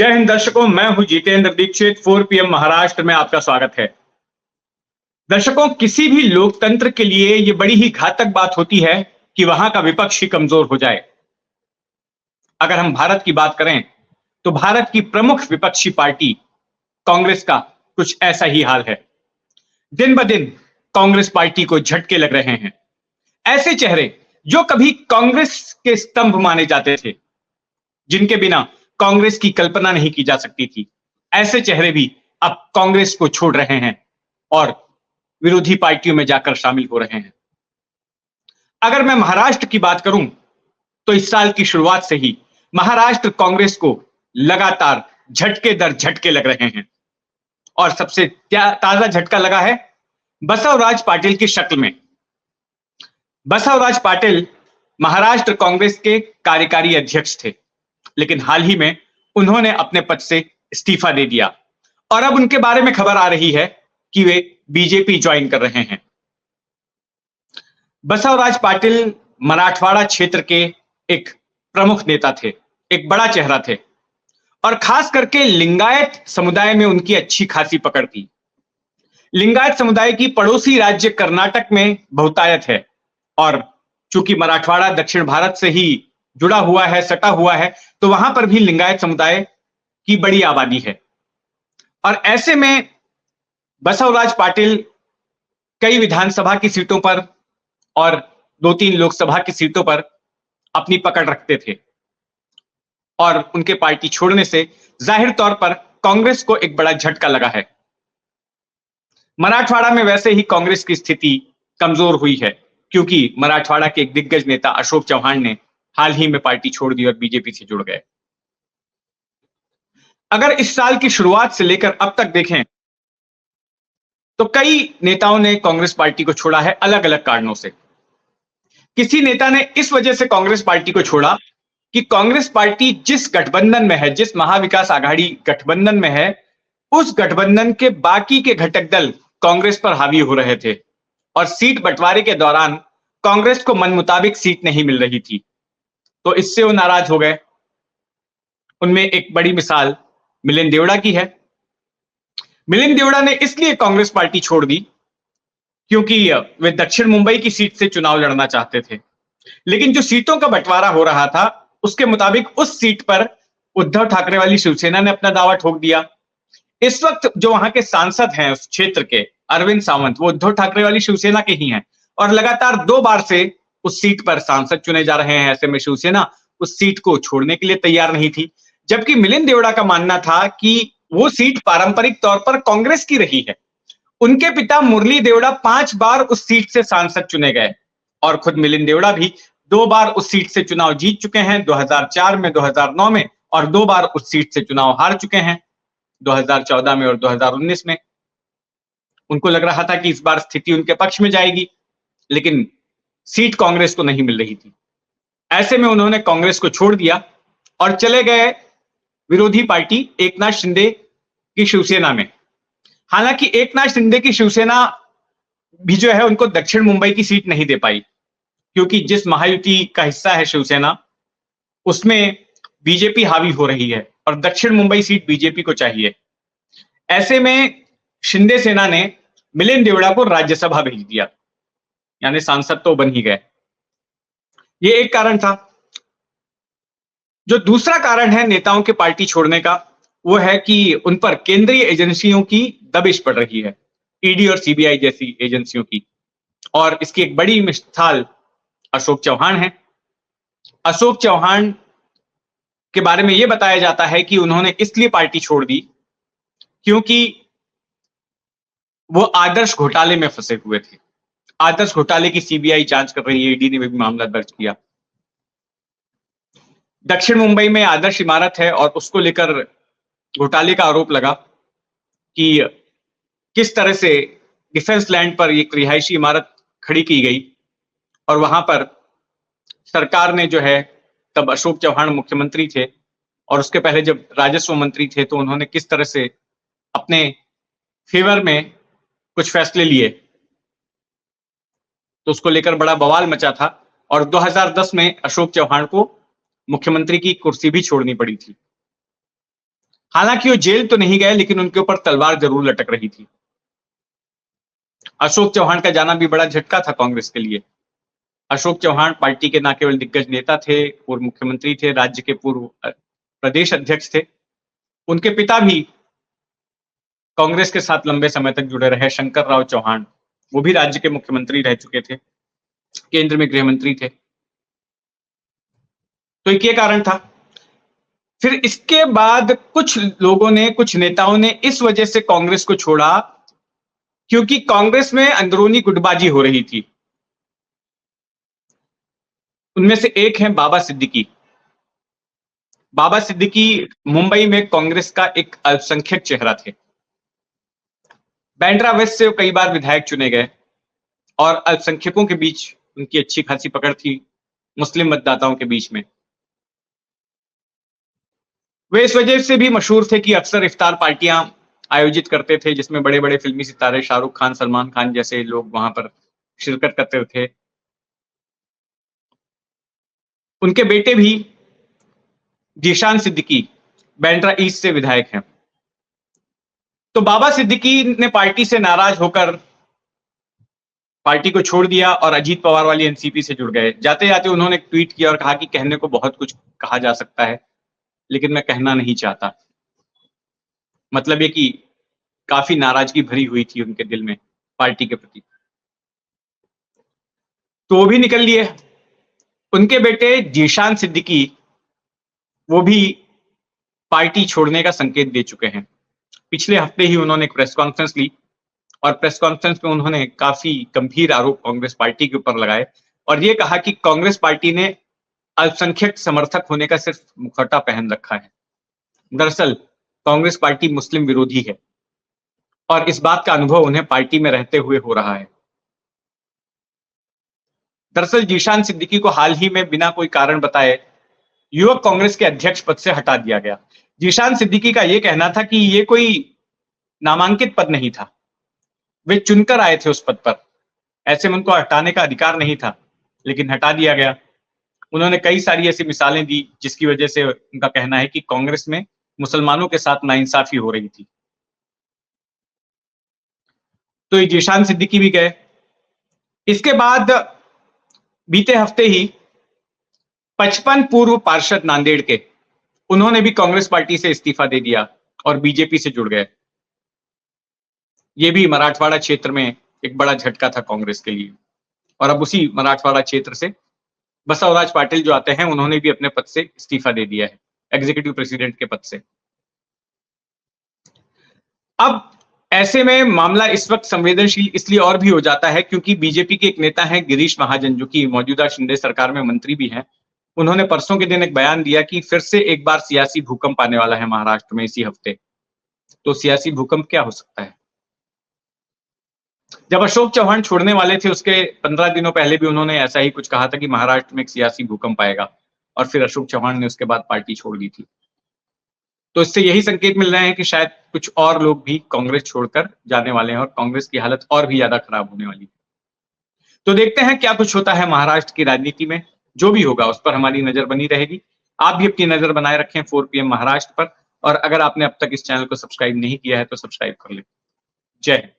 जय हिंद दर्शकों, मैं हूं जितेंद्र दीक्षित। 4 PM महाराष्ट्र में आपका स्वागत है। दर्शकों, किसी भी लोकतंत्र के लिए यह बड़ी ही घातक बात होती है कि वहां का विपक्ष ही कमजोर हो जाए। अगर हम भारत की बात करें तो भारत की प्रमुख विपक्षी पार्टी कांग्रेस का कुछ ऐसा ही हाल है। दिन ब दिन कांग्रेस पार्टी को झटके लग रहे हैं। ऐसे चेहरे जो कभी कांग्रेस के स्तंभ माने जाते थे, जिनके बिना कांग्रेस की कल्पना नहीं की जा सकती थी, ऐसे चेहरे भी अब कांग्रेस को छोड़ रहे हैं और विरोधी पार्टियों में जाकर शामिल हो रहे हैं। अगर मैं महाराष्ट्र की बात करूं तो इस साल की शुरुआत से ही महाराष्ट्र कांग्रेस को लगातार झटके दर झटके लग रहे हैं और सबसे ताजा झटका लगा है बसवराज पाटिल की शक्ल में। बसवराज पाटिल महाराष्ट्र कांग्रेस के कार्यकारी अध्यक्ष थे, लेकिन हाल ही में उन्होंने अपने पद से इस्तीफा दे दिया और अब उनके बारे में खबर आ रही है कि वे बीजेपी ज्वाइन कर रहे हैं। बसवराज पाटिल मराठवाड़ा क्षेत्र के एक प्रमुख नेता थे, एक बड़ा चेहरा थे और खास करके लिंगायत समुदाय में उनकी अच्छी खासी पकड़ थी। लिंगायत समुदाय की पड़ोसी राज्य कर्नाटक में बहुतायत है और चूंकि मराठवाड़ा दक्षिण भारत से ही जुड़ा हुआ है, सटा हुआ है, तो वहां पर भी लिंगायत समुदाय की बड़ी आबादी है। और ऐसे में बसवराज पाटिल कई विधानसभा की सीटों पर और 2-3 लोकसभा की सीटों पर अपनी पकड़ रखते थे और उनके पार्टी छोड़ने से जाहिर तौर पर कांग्रेस को एक बड़ा झटका लगा है। मराठवाड़ा में वैसे ही कांग्रेस की स्थिति कमजोर हुई है, क्योंकि मराठवाड़ा के एक दिग्गज नेता अशोक चौहान ने हाल ही में पार्टी छोड़ दी और बीजेपी से जुड़ गए। अगर इस साल की शुरुआत से लेकर अब तक देखें तो कई नेताओं ने कांग्रेस पार्टी को छोड़ा है अलग अलग कारणों से। किसी नेता ने इस वजह से कांग्रेस पार्टी को छोड़ा कि कांग्रेस पार्टी जिस गठबंधन में है, जिस महाविकास आघाड़ी गठबंधन में है, उस गठबंधन के बाकी के घटक दल कांग्रेस पर हावी हो रहे थे और सीट बंटवारे के दौरान कांग्रेस को मन मुताबिक सीट नहीं मिल रही थी, तो इससे वो नाराज हो गए। उनमें एक बड़ी मिसाल मिलिंद देवड़ा की है। मिलिंद देवड़ा ने इसलिए कांग्रेस पार्टी छोड़ दी क्योंकि वे दक्षिण मुंबई की सीट से चुनाव लड़ना चाहते थे, लेकिन जो सीटों का बंटवारा हो रहा था उसके मुताबिक उस सीट पर उद्धव ठाकरे वाली शिवसेना ने अपना दावा ठोक दिया। इस वक्त जो वहां के सांसद हैं उस क्षेत्र के, अरविंद सावंत, वो उद्धव ठाकरे वाली शिवसेना के ही हैं और लगातार 2 बार से उस सीट पर सांसद चुने जा रहे हैं। ऐसे में शिवसेना उस सीट को छोड़ने के लिए तैयार नहीं थी, जबकि मिलिंद देवड़ा का मानना था कि वो सीट पारंपरिक तौर पर कांग्रेस की रही है। उनके पिता मुरली देवड़ा 5 बार उस सीट से सांसद चुने गए और खुद मिलिंद देवड़ा भी 2 बार उस सीट से चुनाव जीत चुके हैं, 2004 में, 2009 में, और 2 बार उस सीट से चुनाव हार चुके हैं, 2014 में और 2019 में। उनको लग रहा था कि इस बार स्थिति उनके पक्ष में जाएगी, लेकिन सीट कांग्रेस को नहीं मिल रही थी। ऐसे में उन्होंने कांग्रेस को छोड़ दिया और चले गए विरोधी पार्टी एकनाथ शिंदे की शिवसेना में। हालांकि एकनाथ शिंदे की शिवसेना भी जो है उनको दक्षिण मुंबई की सीट नहीं दे पाई, क्योंकि जिस महायुति का हिस्सा है शिवसेना, उसमें बीजेपी हावी हो रही है और दक्षिण मुंबई सीट बीजेपी को चाहिए। ऐसे में शिंदे सेना ने मिलिंद देवड़ा को राज्यसभा भेज दिया, यानी सांसद तो बन ही गए। ये एक कारण था। जो दूसरा कारण है नेताओं के पार्टी छोड़ने का, वो है कि उन पर केंद्रीय एजेंसियों की दबिश पड़ रही है, ईडी और सीबीआई जैसी एजेंसियों की। और इसकी एक बड़ी मिसाल अशोक चौहान है। अशोक चौहान के बारे में यह बताया जाता है कि उन्होंने इसलिए पार्टी छोड़ दी क्योंकि वो आदर्श घोटाले में फंसे हुए थे। आदर्श घोटाले की सीबीआई जांच कर रही है, ईडी ने भी मामला दर्ज किया। दक्षिण मुंबई में आदर्श इमारत है और उसको लेकर घोटाले का आरोप लगा कि किस तरह से डिफेंस लैंड पर एक रिहायशी इमारत खड़ी की गई और वहां पर सरकार ने जो है, तब अशोक चौहान मुख्यमंत्री थे और उसके पहले जब राजस्व मंत्री थे, तो उन्होंने किस तरह से अपने फेवर में कुछ फैसले लिए, तो उसको लेकर बड़ा बवाल मचा था और 2010 में अशोक चौहान को मुख्यमंत्री की कुर्सी भी छोड़नी पड़ी थी। हालांकि वो जेल तो नहीं गए, लेकिन उनके ऊपर तलवार जरूर लटक रही थी। अशोक चौहान का जाना भी बड़ा झटका था कांग्रेस के लिए। अशोक चौहान पार्टी के न केवल दिग्गज नेता थे, पूर्व मुख्यमंत्री थे, राज्य के पूर्व प्रदेश अध्यक्ष थे। उनके पिता भी कांग्रेस के साथ लंबे समय तक जुड़े रहे, शंकर राव चौहान, वो भी राज्य के मुख्यमंत्री रह चुके थे, केंद्र में गृह मंत्री थे। तो एक ये कारण था। फिर इसके बाद कुछ लोगों ने, कुछ नेताओं ने इस वजह से कांग्रेस को छोड़ा क्योंकि कांग्रेस में अंदरूनी गुटबाजी हो रही थी। उनमें से एक है बाबा सिद्दीकी। बाबा सिद्दीकी मुंबई में कांग्रेस का एक अल्पसंख्यक चेहरा थे। बांद्रा वेस्ट से वो कई बार विधायक चुने गए और अल्पसंख्यकों के बीच उनकी अच्छी खासी पकड़ थी, मुस्लिम मतदाताओं के बीच में। वे इस वजह से भी मशहूर थे कि अक्सर इफ्तार पार्टियां आयोजित करते थे, जिसमें बड़े बड़े फिल्मी सितारे शाहरुख खान, सलमान खान जैसे लोग वहां पर शिरकत करते थे। उनके बेटे भी जीशान सिद्दीकी बांद्रा ईस्ट से विधायक हैं। तो बाबा सिद्दीकी ने पार्टी से नाराज होकर पार्टी को छोड़ दिया और अजीत पवार वाली एनसीपी से जुड़ गए। जाते जाते उन्होंने एक ट्वीट किया और कहा कि कहने को बहुत कुछ कहा जा सकता है, लेकिन मैं कहना नहीं चाहता। मतलब ये कि काफी नाराजगी भरी हुई थी उनके दिल में पार्टी के प्रति। तो वो भी निकल लिए। उनके बेटे जीशान सिद्दीकी वो भी पार्टी छोड़ने का संकेत दे चुके हैं। पिछले हफ्ते ही उन्होंने एक प्रेस कॉन्फ्रेंस ली और प्रेस कॉन्फ्रेंस में उन्होंने काफी गंभीर आरोप कांग्रेस पार्टी के ऊपर लगाए और ये कहा कि कांग्रेस पार्टी ने अल्पसंख्यक समर्थक होने का सिर्फ मुखौटा पहन रखा है। दरअसल कांग्रेस पार्टी मुस्लिम विरोधी है और इस बात का अनुभव उन्हें पार्टी में रहते हुए हो रहा है। दरअसल जीशान सिद्दीकी को हाल ही में बिना कोई कारण बताए युवक कांग्रेस के अध्यक्ष पद से हटा दिया गया। जीशान सिद्दीकी का यह कहना था कि ये कोई नामांकित पद नहीं था, वे चुनकर आए थे उस पद पर, ऐसे में उनको हटाने का अधिकार नहीं था, लेकिन हटा दिया गया। उन्होंने कई सारी ऐसी मिसालें दी जिसकी वजह से उनका कहना है कि कांग्रेस में मुसलमानों के साथ नाइंसाफी हो रही थी। तो ये जीशान सिद्दीकी भी गए। इसके बाद बीते हफ्ते ही 55 पूर्व पार्षद नांदेड़ के, उन्होंने भी कांग्रेस पार्टी से इस्तीफा दे दिया और बीजेपी से जुड़ गए। ये भी मराठवाड़ा क्षेत्र में एक बड़ा झटका था कांग्रेस के लिए। और अब उसी मराठवाड़ा क्षेत्र से बसवराज पाटिल जो आते हैं, उन्होंने भी अपने पद से इस्तीफा दे दिया है, एग्जीक्यूटिव प्रेसिडेंट के पद से। अब ऐसे में मामला इस वक्त संवेदनशील इसलिए और भी हो जाता है क्योंकि बीजेपी के एक नेता हैं गिरीश महाजन, जो कि मौजूदा शिंदे सरकार में मंत्री भी हैं। उन्होंने परसों के दिन एक बयान दिया कि फिर से एक बार सियासी भूकंप आने वाला है महाराष्ट्र में इसी हफ्ते। तो सियासी भूकंप क्या हो सकता है? जब अशोक चौहान छोड़ने वाले थे उसके 15 दिनों पहले भी उन्होंने ऐसा ही कुछ कहा था कि महाराष्ट्र में एक सियासी भूकंप आएगा, और फिर अशोक चौहान ने उसके बाद पार्टी छोड़ दी थी। तो इससे यही संकेत मिल रहे हैं कि शायद कुछ और लोग भी कांग्रेस छोड़कर जाने वाले हैं और कांग्रेस की हालत और भी ज्यादा खराब होने वाली है। तो देखते हैं क्या कुछ होता है महाराष्ट्र की राजनीति में। जो भी होगा उस पर हमारी नजर बनी रहेगी। आप भी अपनी नजर बनाए रखें 4 PM महाराष्ट्र पर, और अगर आपने अब तक इस चैनल को सब्सक्राइब नहीं किया है तो सब्सक्राइब कर लें। जय हिंद।